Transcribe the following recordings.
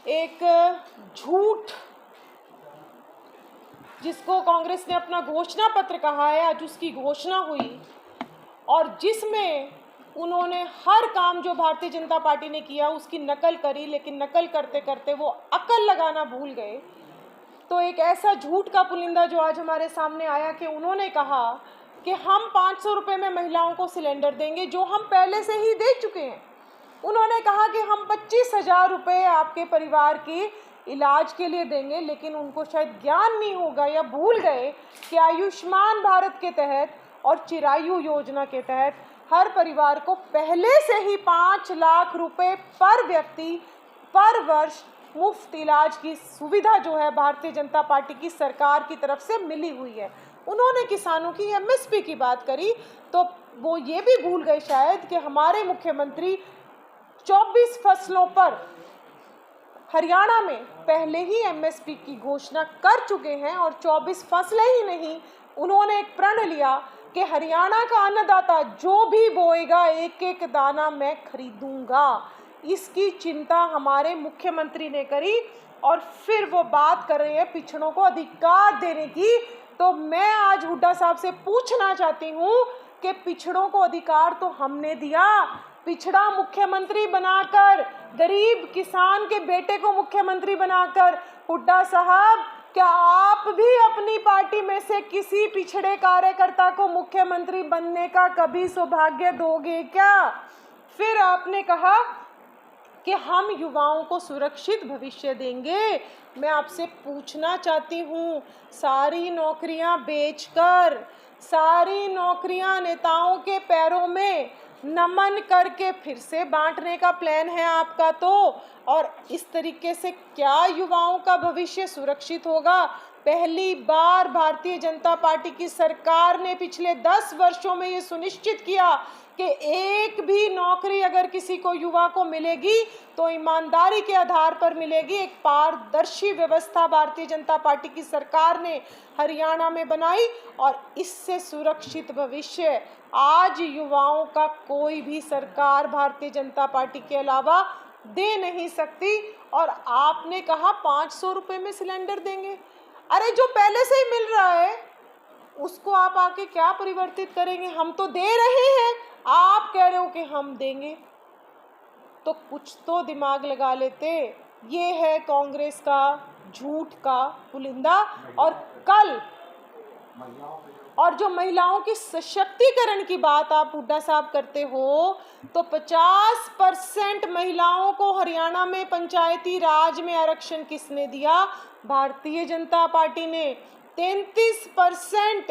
एक झूठ जिसको कांग्रेस ने अपना घोषणा पत्र कहा है, आज उसकी घोषणा हुई और जिसमें उन्होंने हर काम जो भारतीय जनता पार्टी ने किया उसकी नकल करी, लेकिन नकल करते करते वो अकल लगाना भूल गए। तो एक ऐसा झूठ का पुलिंदा जो आज हमारे सामने आया कि उन्होंने कहा कि हम 500 रुपये में महिलाओं को सिलेंडर देंगे, जो हम पहले से ही दे चुके हैं। उन्होंने कहा कि हम 25,000 रुपये आपके परिवार के इलाज के लिए देंगे, लेकिन उनको शायद ज्ञान नहीं होगा या भूल गए कि आयुष्मान भारत के तहत और चिरायु योजना के तहत हर परिवार को पहले से ही 5 लाख रुपए पर व्यक्ति पर वर्ष मुफ्त इलाज की सुविधा जो है भारतीय जनता पार्टी की सरकार की तरफ से मिली हुई है। उन्होंने किसानों की एमएसपी की बात करी तो वो ये भी भूल गए शायद कि हमारे मुख्यमंत्री 24 फसलों पर हरियाणा में पहले ही एमएसपी की घोषणा कर चुके हैं और 24 फसलें ही नहीं, उन्होंने एक प्रण लिया कि हरियाणा का अन्नदाता जो भी बोएगा एक एक दाना मैं खरीदूंगा। इसकी चिंता हमारे मुख्यमंत्री ने करी और फिर वो बात कर रहे हैं पिछड़ों को अधिकार देने की। तो मैं आज हुड्डा साहब से पूछना चाहती हूँ कि पिछड़ों को अधिकार तो हमने दिया, पिछड़ा मुख्यमंत्री बनाकर, गरीब किसान के बेटे को मुख्यमंत्री बनाकर, हुड्डा साहब क्या आप भी अपनी पार्टी में से किसी पिछड़े कार्यकर्ता को मुख्यमंत्री बनने का कभी सौभाग्य दोगे क्या? फिर आपने कहा कि हम युवाओं को सुरक्षित भविष्य देंगे। मैं आपसे पूछना चाहती हूँ, सारी नौकरियां बेचकर, सारी नौकरियां नेताओं के पैरों में नमन करके फिर से बांटने का प्लान है आपका तो? और इस तरीके से क्या युवाओं का भविष्य सुरक्षित होगा? पहली बार भारतीय जनता पार्टी की सरकार ने पिछले 10 वर्षों में ये सुनिश्चित किया कि एक भी नौकरी अगर किसी को युवा को मिलेगी तो ईमानदारी के आधार पर मिलेगी। एक पारदर्शी व्यवस्था भारतीय जनता पार्टी की सरकार ने हरियाणा में बनाई और इससे सुरक्षित भविष्य आज युवाओं का कोई भी सरकार भारतीय जनता पार्टी के अलावा दे नहीं सकती। और आपने कहा 500 रुपये में सिलेंडर देंगे। अरे जो पहले से ही मिल रहा है उसको आप आके क्या परिवर्तित करेंगे? हम तो दे रहे हैं, आप कह रहे हो कि हम देंगे, तो कुछ तो दिमाग लगा लेते। ये है कांग्रेस का झूठ का पुलिंदा। और कल और जो महिलाओं की सशक्तिकरण की बात आप हुड्डा साहब करते हो तो 50% महिलाओं को हरियाणा में पंचायती राज में आरक्षण किसने दिया? भारतीय जनता पार्टी ने। 33%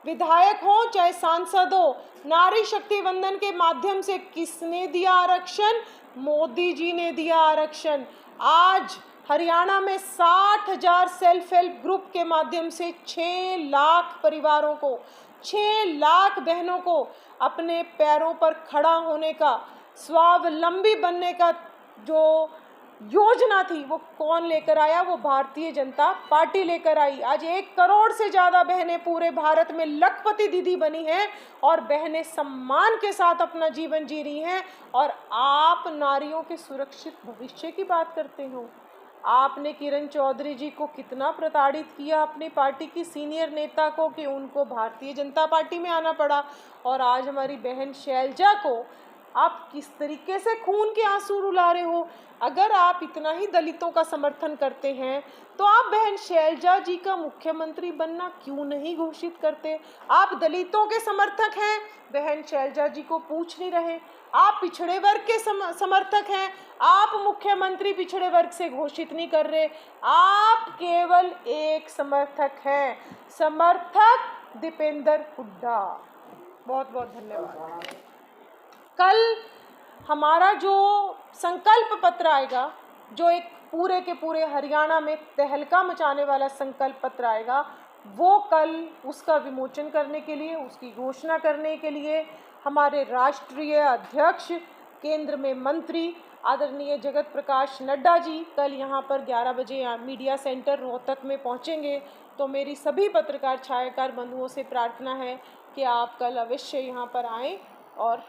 विधायक हो चाहे सांसद हो, नारी शक्ति वंदन के माध्यम से किसने दिया आरक्षण? मोदी जी ने दिया आरक्षण। आज हरियाणा में 60,000 सेल्फ हेल्प ग्रुप के माध्यम से 6 लाख परिवारों को, 6 लाख बहनों को अपने पैरों पर खड़ा होने का, स्वावलंबी बनने का जो योजना थी वो कौन लेकर आया? वो भारतीय जनता पार्टी लेकर आई। आज 1 करोड़ से ज़्यादा बहनें पूरे भारत में लखपति दीदी बनी हैं और बहनें सम्मान के साथ अपना जीवन जी रही हैं। और आप नारियों के सुरक्षित भविष्य की बात करते हो। आपने किरण चौधरी जी को कितना प्रताड़ित किया, अपनी पार्टी की सीनियर नेता को, कि उनको भारतीय जनता पार्टी में आना पड़ा। और आज हमारी बहन शैलजा को आप किस तरीके से खून के आंसू रुला रहे हो। अगर आप इतना ही दलितों का समर्थन करते हैं तो आप बहन शैलजा जी का मुख्यमंत्री बनना क्यों नहीं घोषित करते? आप दलितों के समर्थक हैं, बहन शैलजा जी को पूछ नहीं रहे। आप पिछड़े वर्ग के समर्थक हैं, आप मुख्यमंत्री पिछड़े वर्ग से घोषित नहीं कर रहे। आप केवल एक समर्थक हैं, समर्थक दीपेंद्र हुड्डा। बहुत बहुत धन्यवाद। कल हमारा जो संकल्प पत्र आएगा, जो एक पूरे के पूरे हरियाणा में तहलका मचाने वाला संकल्प पत्र आएगा, वो कल उसका विमोचन करने के लिए, उसकी घोषणा करने के लिए हमारे राष्ट्रीय अध्यक्ष, केंद्र में मंत्री आदरणीय जगत प्रकाश नड्डा जी कल यहाँ पर 11 बजे मीडिया सेंटर रोहतक में पहुँचेंगे। तो मेरी सभी पत्रकार छायाकार बंधुओं से प्रार्थना है कि आप कल अवश्य यहाँ पर आएँ और